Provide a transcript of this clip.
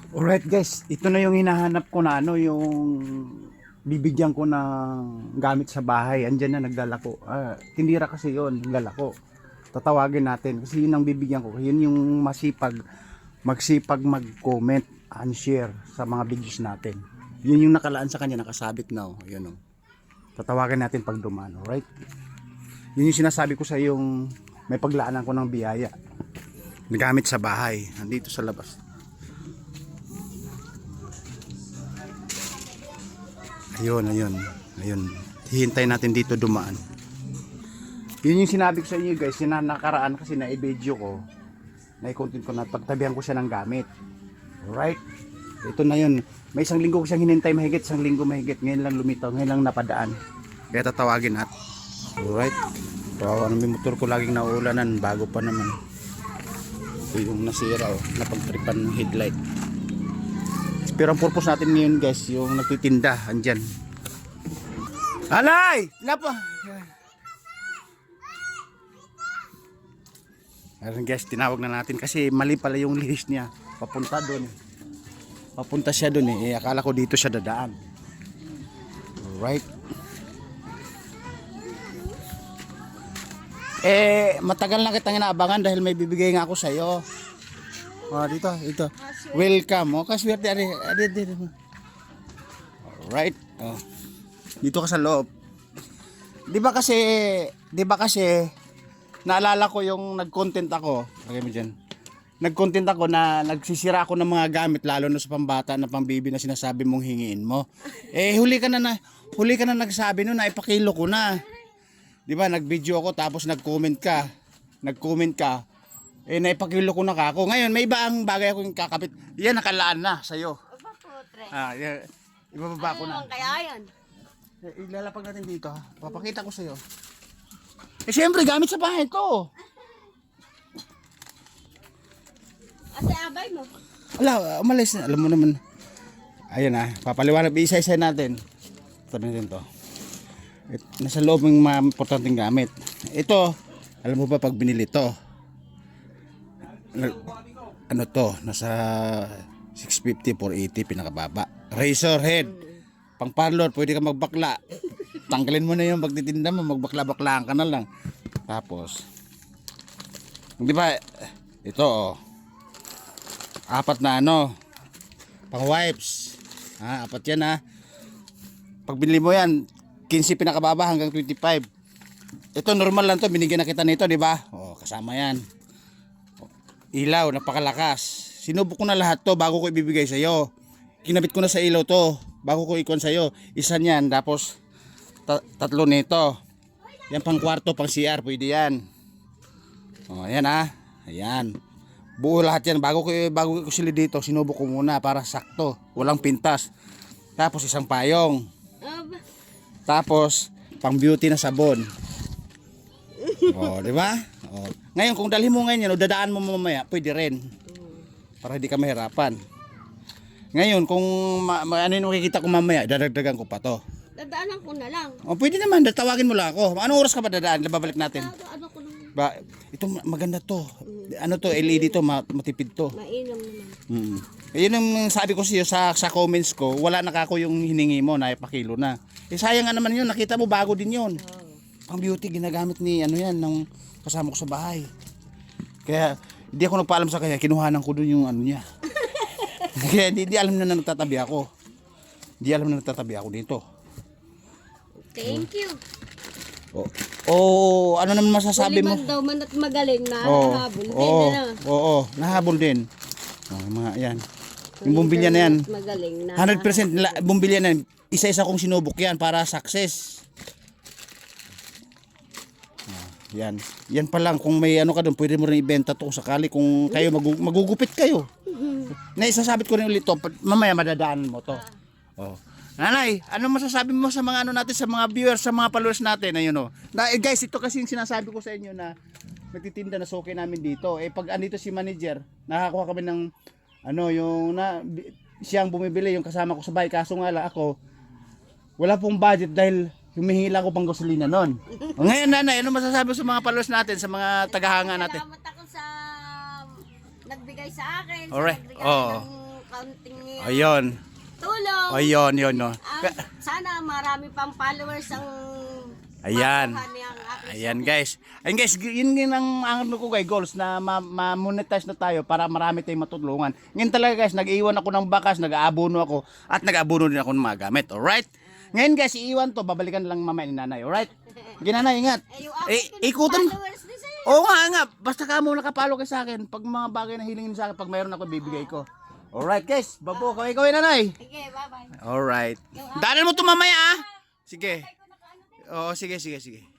Alright guys, ito na yung hinahanap ko na ano, yung bibigyan ko ng gamit sa bahay. Andyan na naglalako. Tindira kasi yon, naglalako. Tatawagin natin kasi yun ang bibigyan ko. Yun yung magsipag mag-comment and share sa mga videos natin. Yun yung nakalaan sa kanya, nakasabit na. Yun, oh. Tatawagan natin pag dumaan, alright? Yun yung sinasabi ko sa yung may paglaanan ko ng biyaya. Gamit sa bahay, nandito sa labas. Ayun. Hihintay natin dito dumaan. Yun yung sinabi ko sa inyo guys, yung nakaraan kasi na i-video ko, na i-content ko na pagtabihan ko siya ng gamit. Alright? Ito na yun. May isang linggo ko siyang hinintay mahigit, isang linggo mahigit. Ngayon lang lumitaw, ngayon lang napadaan. Kaya tatawagin natin. Alright? So, ano may motor ko laging nauulanan, bago pa naman. Ito yung nasira, napagtripan ng headlight. Pero ang purpose natin ngayon guys, yung nagtitinda, andyan. Alay! Napa! Ayun guys, tinawag na natin kasi mali pala yung lihis niya. Papunta doon. Papunta siya doon eh. Akala ko dito siya dadaan. Alright. Matagal na kitang inaabangan dahil may bibigay nga ako sa'yo. Dito. Welcome. Kaswerte. Alright. Dito ka sa loob. Di ba kasi naalala ko yung nag-content ako. Lagay mo dyan. Nag-content ako na nagsisira ako ng mga gamit lalo na sa pambata na pambibi na sinasabi mong hingiin mo. Huli ka na nagsabi no na ipakilo ko na. Di ba? Nag-video ako tapos nag-comment ka. Naipakilo ko na kako. Ngayon, may iba ang bagay akong kakapit. Yan, nakalaan na sa'yo. Yan. Ibababa ko na. Kaya yan? Ilalapag natin dito. Papakita ko sa'yo. Siyempre, gamit sa bahay to. Asa abay mo? Wala, umalis na. Alam mo naman. Ayun papaliwanag. Isa-isa natin. Sabi natin to. Nasa loob ng mga importanteng gamit. Ito, alam mo ba pag binili to? Ano to, nasa 650, 480 pinakababa. Razor head, pang parlor, pwede ka magbakla. Tanggalin mo na yung pagtitinda mo, magbakla-baklaan ka na lang. Tapos, di ba, ito apat na pang wipes. Apat yan Pag binili mo yan, 15 pinakababa hanggang 25. Ito normal lang to, binigyan na kita nito, di ba? Kasama yan. Ilaw, napakalakas. Sinubok ko na lahat to bago ko ibibigay sa iyo. Kinabit ko na sa ilaw to bago ko ikon sa iyo. Isa niyan, tapos tatlo nito. Yan pang kwarto, pang CR, pwede yan. Ayan Ayan. Buo lahat yan bago ko sili dito, sinubok ko muna para sakto, walang pintas. Tapos isang payong. Tapos pang beauty na sabon. Di ba? Ngayon kung dalhin mo ngayon, dadaan mo mamaya, pwede rin. Para hindi ka mahirapan. Ngayon kung ano yung makikita ko mamaya, dadagdagan ko pa to. Dadaanan ko na lang. Pwede naman, tawagin mo lang ako. Anong oras ka ba dadaan? Babalik natin. Ano ko lang. Ito maganda to. Ano to, LED to, matipid to. Mainam naman. Yun ang sabi ko sa iyo sa comments ko, wala na kako yung hiningi mo na ipakilo na. Sayang nga naman yun, nakita mo bago din yun. Pang beauty ginagamit ni yan ng kasama ko sa bahay. Kaya hindi ako nagpaalam sa kanya, kinuhanan ko dun yung niya. Kaya hindi alam na nagtatabi ako. Hindi alam na nagtatabi ako dito. Thank you. Ano naman masasabi mo? Daw man at magaling na nahabol din nahabol din. Mga yan. Yung bumbilya na yan. Magaling na. 100% bumbilya na yan. Isa-isa kong sinubok yan para success. Yan. Yan pa lang kung may ka doon, pwede mo rin ibenta to sakali kung kayo magugupit kayo. Naisasabit ko rin ulit to, mamaya madadaanan mo to. Nanay, ano masasabi mo sa mga natin, sa mga viewers, sa mga followers natin? Ayun guys, ito kasi yung sinasabi ko sa inyo na nagtitinda na soke namin dito. Pag andito si manager, nakakuha kami ng siyang bumibili yung kasama ko sa bahay. Kaso nga lang ako, wala pong budget dahil humihingi lang ako pang gasolina noon. Ngayon nanay, ano masasabi sa mga followers natin, sa mga tagahanga natin? Salamat ako sa nagbigay sa akin. Alright. Sa nagbigay ng kaunting Ayun. tulong. Ayun, yun, no. Sana marami pang followers ang Ayan. makuha niyang aking Ayan guys. Ayun guys, yun ang ano ko kay goals na ma-monetize na tayo para marami tayong matulungan. Ngayon talaga guys, nag-iwan ako ng bakas, nag-aabono ako at nag-aabono din ako ng mga gamit. Alright? Ngayon guys, iiwan to, babalikan lang mamaya ni nanay. Alright? Ginanay, ingat. yung aking Ikutan. followers din sa'yo. Oo nga. Basta ka mo nakapalo ka sa akin. Pag mga bagay na hilingin sa akin, pag mayroon ako, bibigay ko. Alright guys, babo, kaway nanay. Sige, bye-bye. Alright. Daanan mo to mamaya ah. Sige. Oo, sige.